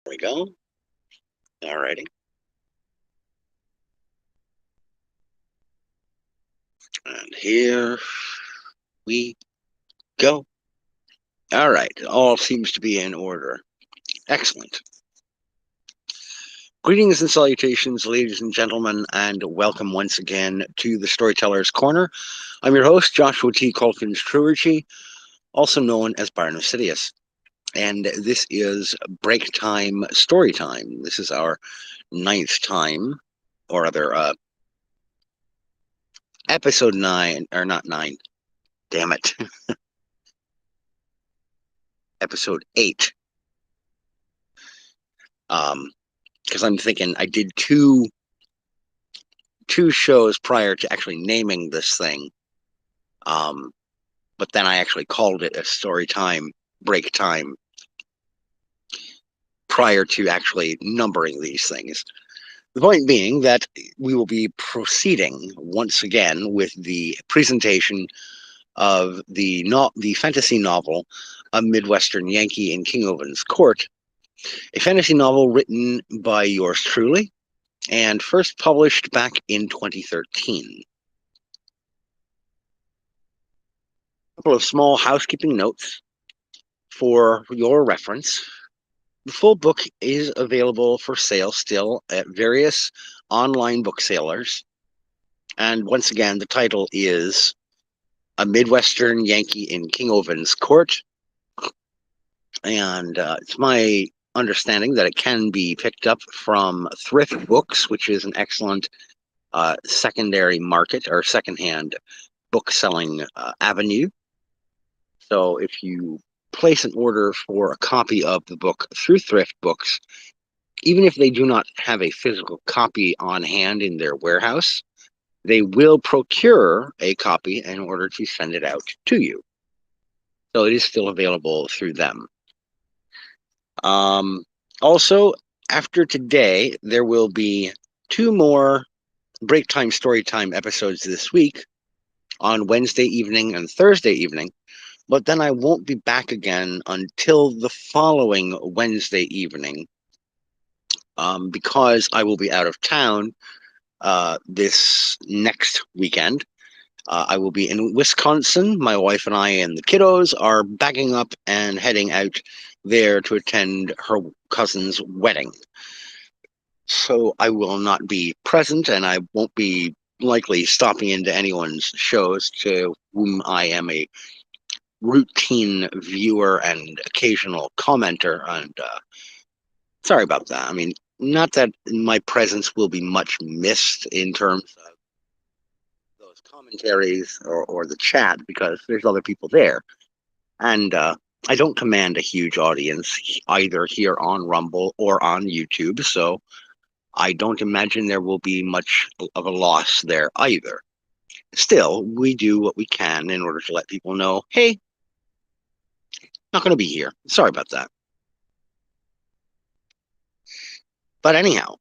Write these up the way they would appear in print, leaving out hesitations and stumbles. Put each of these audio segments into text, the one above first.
There we go. Alrighty. And here we go. All right. All seems to be in order. Excellent. Greetings and salutations, ladies and gentlemen, and welcome once again to the Storyteller's Corner. I'm your host, Joshua T. Calkins-Treworgy, also known as Barnum Sidious. And this is Break Time Story Time. This is our 9th time, or rather, episode 9, or not 9, damn it. Episode 8. Because I'm thinking I did two shows prior to actually naming this thing. But then I actually called it a story time, break time, prior to actually numbering these things. The point being that we will be proceeding once again with the presentation of the fantasy novel, A Midwestern Yankee in King Ovin's Court, a fantasy novel written by yours truly, and first published back in 2013. A couple of small housekeeping notes for your reference. The full book is available for sale still at various online booksellers. And once again, the title is A Midwestern Yankee in King Ovin's Court. And it's my understanding that it can be picked up from thrift books, which is an excellent secondary market or secondhand book selling avenue. So if you place an order for a copy of the book through thrift books, even if they do not have a physical copy on hand in their warehouse, they will procure a copy in order to send it out to you. So it is still available through them. Also, after today, there will be 2 more Break Time Story Time episodes this week on Wednesday evening and Thursday evening. But then I won't be back again until the following Wednesday evening, because I will be out of town this next weekend. I will be in Wisconsin. My wife and I and the kiddos are backing up and heading out there to attend her cousin's wedding. So I will not be present, and I won't be likely stopping into anyone's shows to whom I am a routine viewer and occasional commenter. And sorry about that. I mean, not that my presence will be much missed in terms of those commentaries or the chat, because there's other people there. And I don't command a huge audience either here on Rumble or on YouTube, so I don't imagine there will be much of a loss there either. Still, we do what we can in order to let people know, hey, not going to be here. Sorry about that. But anyhow,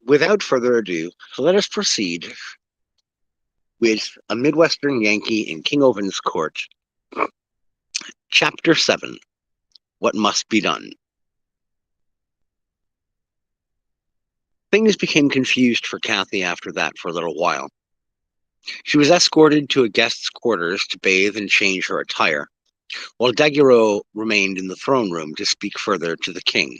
without further ado, let us proceed with A Midwestern Yankee in King Ovin's Court, Chapter 7, What Must Be Done. Things became confused for Kathy after that for a little while. She was escorted to a guest's quarters to bathe and change her attire, while Daguerreau remained in the throne room to speak further to the king.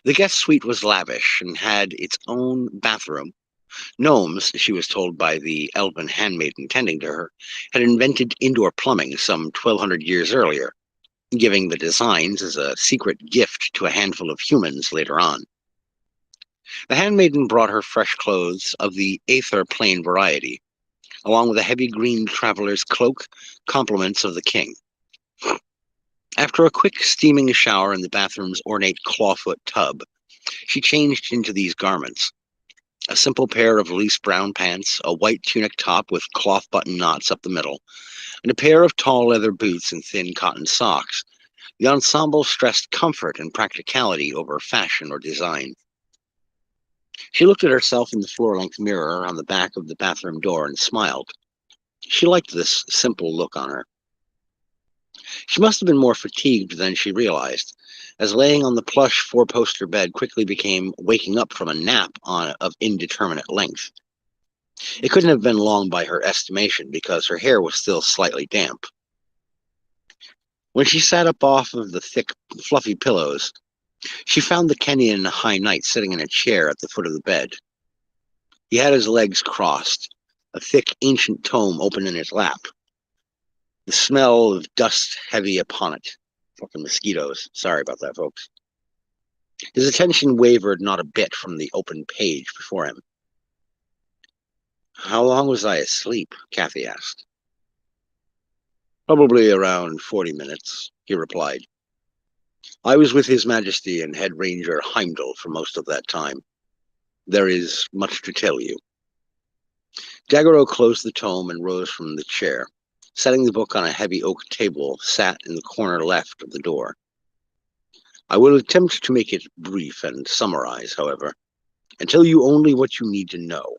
The guest suite was lavish and had its own bathroom. Gnomes, she was told by the elven handmaiden tending to her, had invented indoor plumbing some 1,200 years earlier, giving the designs as a secret gift to a handful of humans later on. The handmaiden brought her fresh clothes of the aether plain variety, along with a heavy green traveler's cloak, compliments of the king. After a quick steaming shower in the bathroom's ornate clawfoot tub, she changed into these garments. A simple pair of loose brown pants, a white tunic top with cloth button knots up the middle, and a pair of tall leather boots and thin cotton socks. The ensemble stressed comfort and practicality over fashion or design. She looked at herself in the floor-length mirror on the back of the bathroom door and smiled. She liked this simple look on her. She must have been more fatigued than she realized, as laying on the plush four-poster bed quickly became waking up from a nap of indeterminate length. It couldn't have been long by her estimation, because her hair was still slightly damp. When she sat up off of the thick, fluffy pillows, she found the Kenyan High Knight sitting in a chair at the foot of the bed. He had his legs crossed, a thick, ancient tome open in his lap. The smell of dust heavy upon it. Fucking mosquitoes. Sorry about that, folks. His attention wavered not a bit from the open page before him. "How long was I asleep?" Kathy asked. "Probably around 40 minutes, he replied. "I was with His Majesty and Head Ranger Heimdall for most of that time. There is much to tell you." Daguerreau closed the tome and rose from the chair, setting the book on a heavy oak table sat in the corner left of the door. "I will attempt to make it brief and summarize, however, and tell you only what you need to know.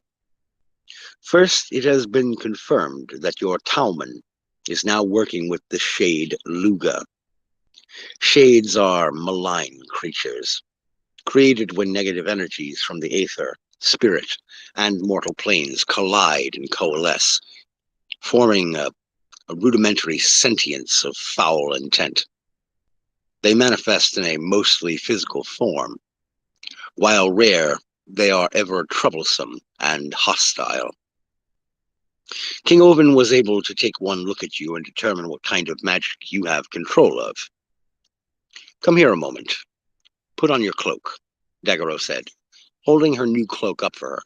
First, it has been confirmed that your Tauman is now working with the shade Luga. Shades are malign creatures, created when negative energies from the aether, spirit, and mortal planes collide and coalesce, forming a rudimentary sentience of foul intent. They manifest in a mostly physical form. While rare, they are ever troublesome and hostile. King Ovin was able to take one look at you and determine what kind of magic you have control of. Come here a moment. Put on your cloak," Daguerreau said, holding her new cloak up for her.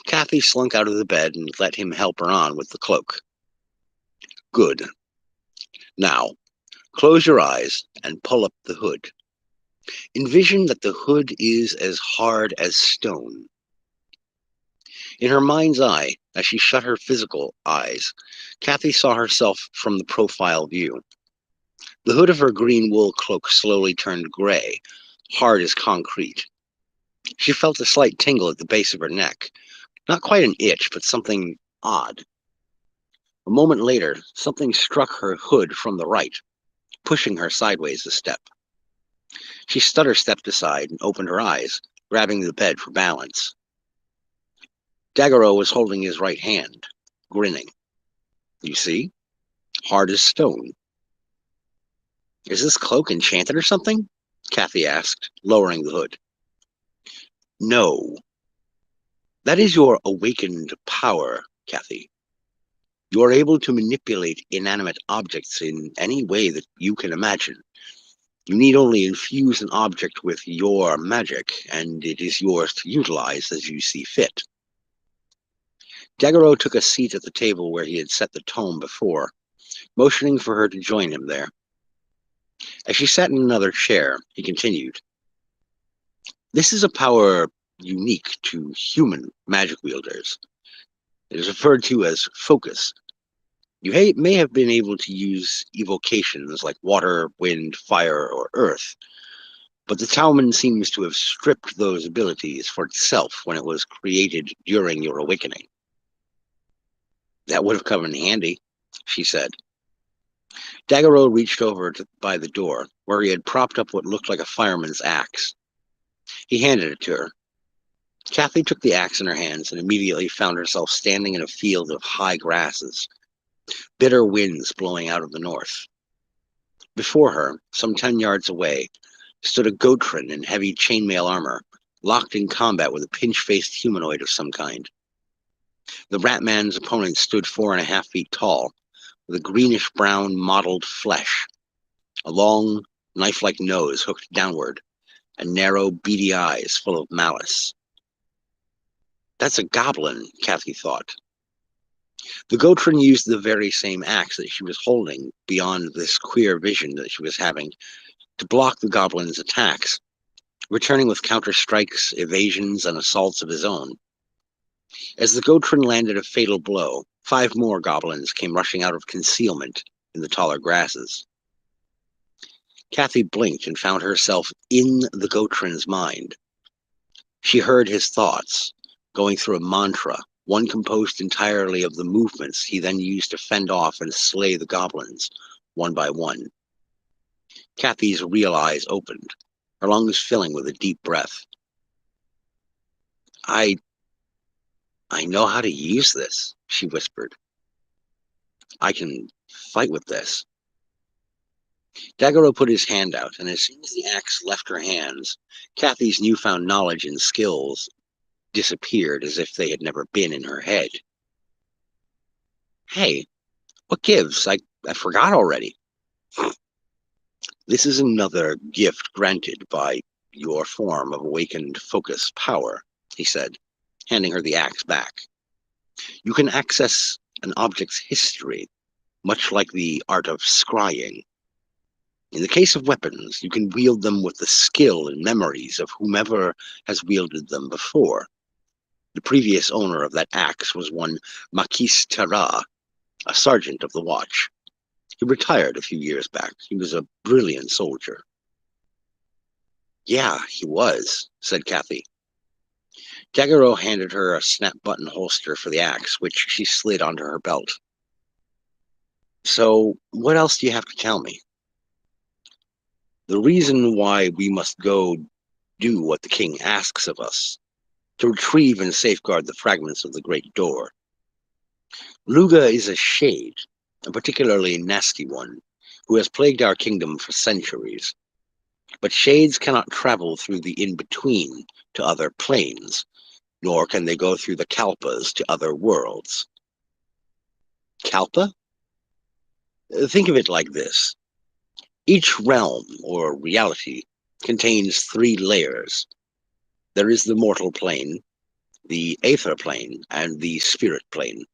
Kathy slunk out of the bed and let him help her on with the cloak. "Good. Now, close your eyes and pull up the hood. Envision that the hood is as hard as stone." In her mind's eye, as she shut her physical eyes, Kathy saw herself from the profile view. The hood of her green wool cloak slowly turned gray, hard as concrete. She felt a slight tingle at the base of her neck. Not quite an itch, but something odd. A moment later, something struck her hood from the right, pushing her sideways a step. She stutter-stepped aside and opened her eyes, grabbing the bed for balance. Daguerreau was holding his right hand, grinning. "You see? Hard as stone." "Is this cloak enchanted or something?" Kathy asked, lowering the hood. "No. That is your awakened power, Kathy. You are able to manipulate inanimate objects in any way that you can imagine. You need only infuse an object with your magic, and it is yours to utilize as you see fit." Daguerreau took a seat at the table where he had set the tome before, motioning for her to join him there. As she sat in another chair, he continued, "This is a power unique to human magic wielders. It is referred to as focus. You may have been able to use evocations like water, wind, fire, or earth, but the Tauman seems to have stripped those abilities for itself when it was created during your awakening." "That would have come in handy," she said. Daguerreau reached over by the door, where he had propped up what looked like a fireman's axe. He handed it to her. Kathy took the axe in her hands and immediately found herself standing in a field of high grasses, bitter winds blowing out of the north. Before her, some 10 yards away, stood a Gotrin in heavy chainmail armor, locked in combat with a pinch-faced humanoid of some kind. The Ratman's opponent stood 4.5 feet tall, with a greenish-brown mottled flesh, a long, knife-like nose hooked downward, and narrow, beady eyes full of malice. "That's a goblin," Kathy thought. The Gotrin used the very same axe that she was holding beyond this queer vision that she was having to block the goblin's attacks, returning with counter-strikes, evasions, and assaults of his own. As the Gotrin landed a fatal blow, 5 more goblins came rushing out of concealment in the taller grasses. Kathy blinked and found herself in the Gotrin's mind. She heard his thoughts, going through a mantra, one composed entirely of the movements he then used to fend off and slay the goblins, one by one. Kathy's real eyes opened, her lungs filling with a deep breath. I know how to use this, she whispered. I can fight with this. Daguerreau put his hand out, and as soon as the axe left her hands, Kathy's newfound knowledge and skills disappeared as if they had never been in her head. Hey, what gives? I forgot already. This is another gift granted by your form of awakened focus power, he said, handing her the axe back. You can access an object's history, much like the art of scrying. In the case of weapons, you can wield them with the skill and memories of whomever has wielded them before. The previous owner of that axe was one Marquis Terra, a sergeant of the watch. He retired a few years back. He was a brilliant soldier. Yeah, he was, said Kathy. Daguerreau handed her a snap-button holster for the axe, which she slid onto her belt. So, what else do you have to tell me? The reason why we must go do what the king asks of us, to retrieve and safeguard the fragments of the great door. Luga is a shade, a particularly nasty one, who has plagued our kingdom for centuries. But shades cannot travel through the in-between to other planes, nor can they go through the kalpas to other worlds. Kalpa? Think of it like this. Each realm, or reality, contains 3 layers. There is the mortal plane, the aether plane, and the spirit plane.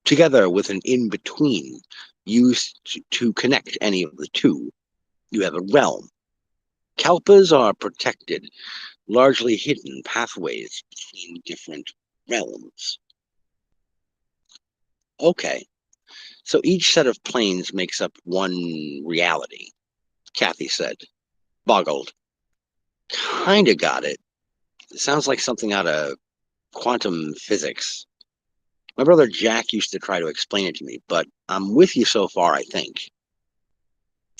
Together with an in-between used to connect any of the two, you have a realm. Kalpas are protected, largely hidden pathways between different realms. Okay, so each set of planes makes up one reality, Kathy said, boggled. Kinda got it. It sounds like something out of quantum physics. My brother Jack used to try to explain it to me, but I'm with you so far, I think.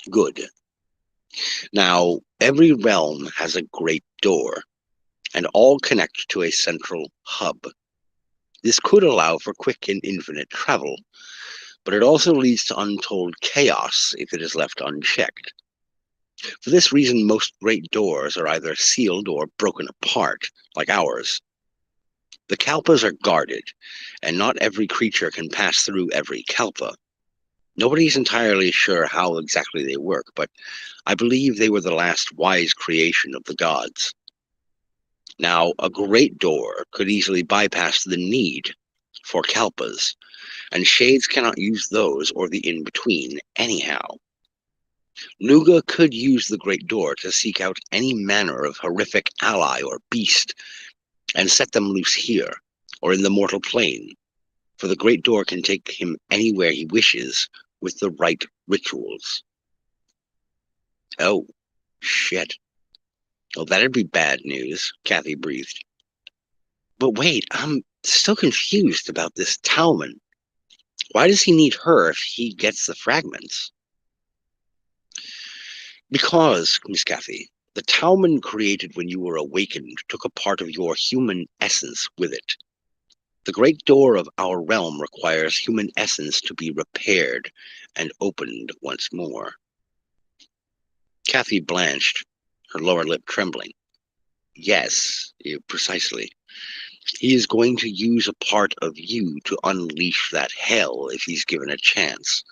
Good. Now, every realm has a great door, and all connect to a central hub. This could allow for quick and infinite travel, but it also leads to untold chaos if it is left unchecked. For this reason, most great doors are either sealed or broken apart, like ours. The kalpas are guarded, and not every creature can pass through every kalpa. Nobody's entirely sure how exactly they work, but I believe they were the last wise creation of the gods. Now, a great door could easily bypass the need for kalpas, and shades cannot use those or the in-between anyhow. Luga could use the great door to seek out any manner of horrific ally or beast, and set them loose here, or in the mortal plane, for the great door can take him anywhere he wishes with the right rituals. Oh, shit. Oh, that'd be bad news, Kathy breathed. But wait, I'm still confused about this Talman. Why does he need her if he gets the fragments? Because, Miss Kathy, the Talman created when you were awakened took a part of your human essence with it. The great door of our realm requires human essence to be repaired and opened once more. Kathy blanched, her lower lip trembling. Yes, precisely. He is going to use a part of you to unleash that hell if he's given a chance.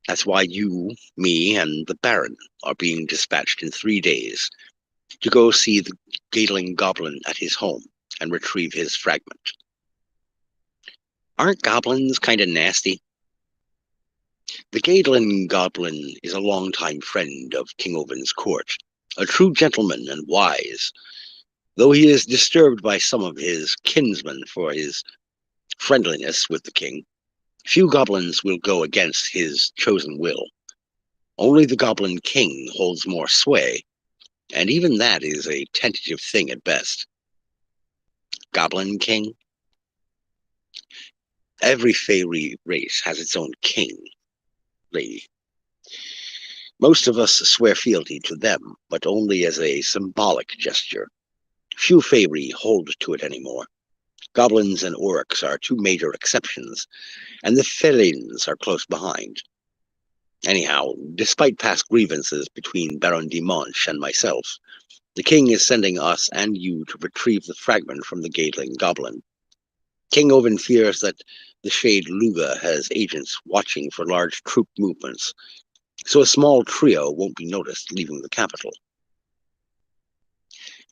That's why you, me, and the Baron are being dispatched in 3 days to go see the Gatling Goblin at his home and retrieve his fragment. Aren't goblins kind of nasty? The Gatling Goblin is a longtime friend of King Ovin's court, a true gentleman and wise, though he is disturbed by some of his kinsmen for his friendliness with the king. Few goblins will go against his chosen will. Only the Goblin King holds more sway, and even that is a tentative thing at best. Goblin King? Every fairy race has its own king, lady. Most of us swear fealty to them, but only as a symbolic gesture. Few Faerie hold to it anymore. Goblins and orcs are two major exceptions, and the felines are close behind. Anyhow, despite past grievances between Baron de Monch and myself, the king is sending us and you to retrieve the fragment from the Gaedling goblin. King Ovin fears that the Shade Luga has agents watching for large troop movements, so a small trio won't be noticed leaving the capital.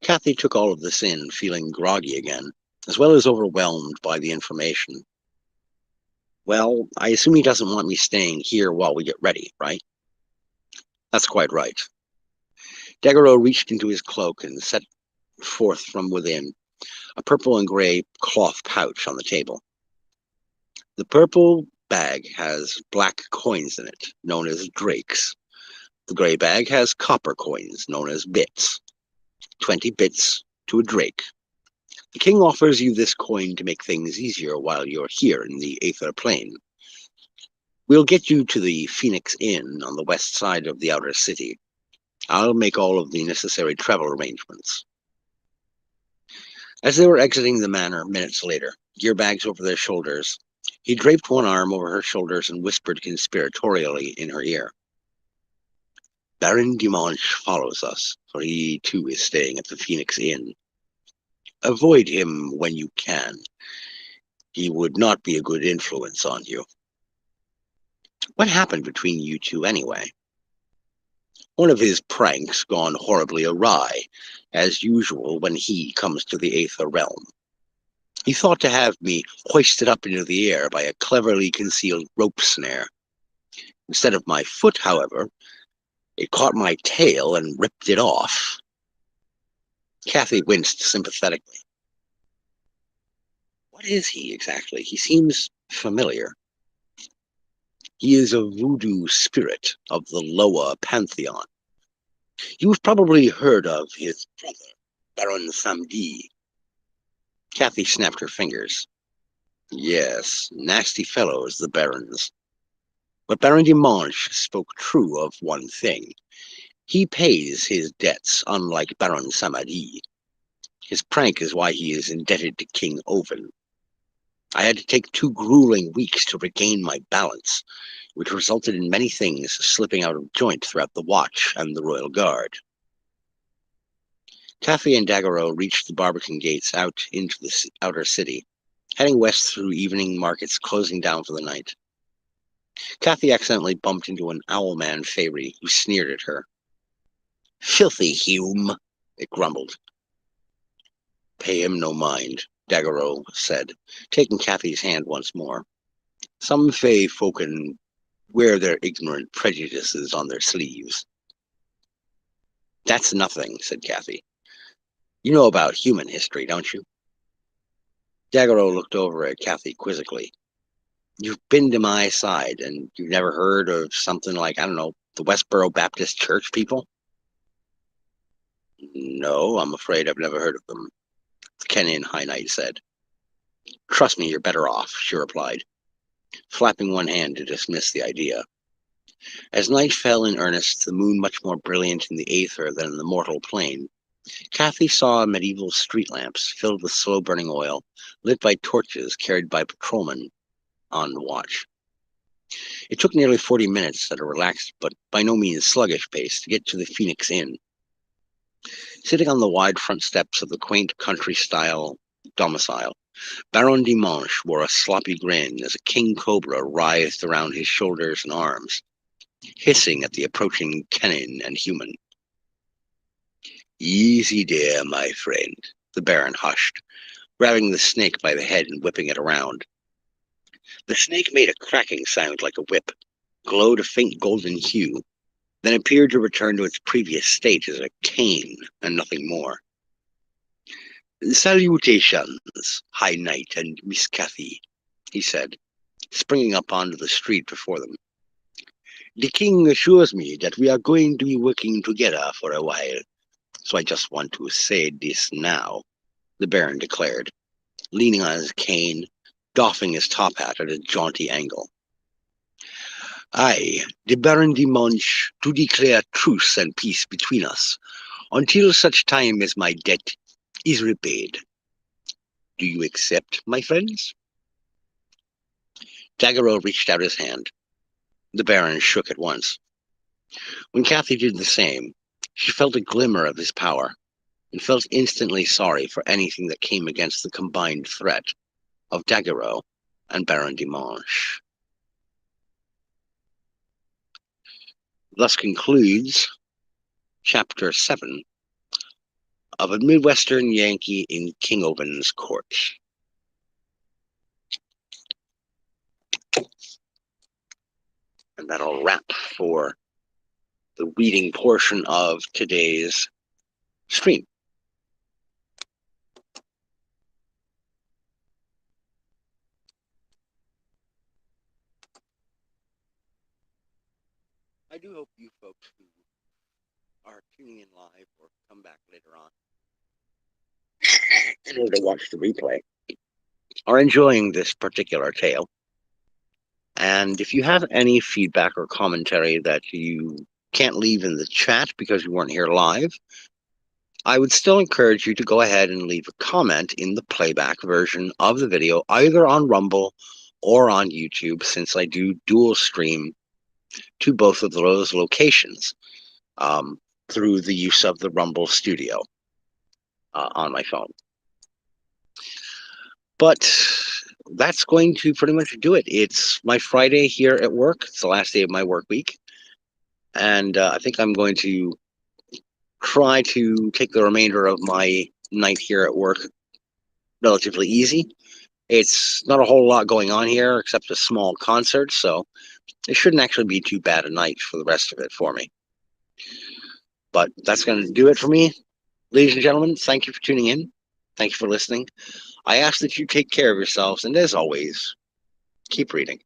Kathy took all of this in, feeling groggy again, as well as overwhelmed by the information. Well, I assume he doesn't want me staying here while we get ready, right? That's quite right. Daguerreau reached into his cloak and set forth from within a purple and gray cloth pouch on the table. The purple bag has black coins in it, known as drakes. The gray bag has copper coins, known as bits. 20 bits to a drake. The king offers you this coin to make things easier while you're here in the Aether Plane. We'll get you to the Phoenix Inn on the west side of the outer city. I'll make all of the necessary travel arrangements. As they were exiting the manor minutes later, gear bags over their shoulders, he draped one arm over her shoulders and whispered conspiratorially in her ear. Baron de Monch follows us, for he too is staying at the Phoenix Inn. Avoid him when you can. He would not be a good influence on you. What happened between you two anyway? One of his pranks gone horribly awry, as usual when he comes to the Aether realm. He thought to have me hoisted up into the air by a cleverly concealed rope snare. Instead of my foot, however, it caught my tail and ripped it off. Kathy winced sympathetically. What is he exactly? He seems familiar. He is a voodoo spirit of the Loa pantheon. You've probably heard of his brother, Baron Samedi. Kathy snapped her fingers. Yes, nasty fellows, the barons. But Baron de Monch spoke true of one thing. He pays his debts, unlike Baron Samedi. His prank is why he is indebted to King Ovin. I had to take 2 grueling weeks to regain my balance, which resulted in many things slipping out of joint throughout the Watch and the Royal Guard. Kathy and Daguerreau reached the Barbican gates out into the outer city, heading west through evening markets closing down for the night. Kathy accidentally bumped into an Owlman Faerie who sneered at her. Filthy Hume, it grumbled. Pay him no mind, Daguerreau said, taking Kathy's hand once more. Some Fae Folken wear their ignorant prejudices on their sleeves. That's nothing, said Kathy. You know about human history, don't you? Daguerreau looked over at Kathy quizzically. You've been to my side, and you've never heard of something like, I don't know, the Westboro Baptist Church people? No, I'm afraid I've never heard of them, Kenan High Knight said. Trust me, you're better off, she replied, flapping one hand to dismiss the idea. As night fell in earnest, the moon much more brilliant in the aether than in the mortal plane, Kathy saw medieval street lamps filled with slow-burning oil, lit by torches carried by patrolmen on watch. It took nearly 40 minutes at a relaxed but by no means sluggish pace to get to the Phoenix Inn. Sitting on the wide front steps of the quaint country-style domicile, Baron de Monch wore a sloppy grin as a king cobra writhed around his shoulders and arms, hissing at the approaching Kenan and human. Easy there, my friend, the Baron hushed, grabbing the snake by the head and whipping it around. The snake made a cracking sound like a whip, glowed a faint golden hue, then appeared to return to its previous state as a cane and nothing more. Salutations, High Knight and Miss Kathy, he said, springing up onto the street before them. The king assures me that we are going to be working together for a while, so I just want to say this now, the Baron declared, leaning on his cane, doffing his top hat at a jaunty angle. I, the Baron de Monch, do declare truce and peace between us, until such time as my debt is repaid. Do you accept, my friends? Daguerreau reached out his hand. The Baron shook at once. When Kathy did the same, she felt a glimmer of his power, and felt instantly sorry for anything that came against the combined threat of Daguerreau and Baron de Monch. Thus concludes Chapter 7 of A Midwestern Yankee in King Ovin's Court. And that'll wrap for the reading portion of today's stream. I do hope you folks who are tuning in live or come back later on in order to watch the replay are enjoying this particular tale. And if you have any feedback or commentary that you can't leave in the chat because you weren't here live, I would still encourage you to go ahead and leave a comment in the playback version of the video, either on Rumble or on YouTube, since I do dual stream to both of those locations through the use of the Rumble Studio on my phone. But that's going to pretty much do it. It's my Friday here at work. It's the last day of my work week. And I think I'm going to try to take the remainder of my night here at work relatively easy. It's not a whole lot going on here except a small concert, so it shouldn't actually be too bad a night for the rest of it for me. But that's going to do it for me. Ladies and gentlemen, thank you for tuning in. Thank you for listening. I ask that you take care of yourselves, and as always, keep reading.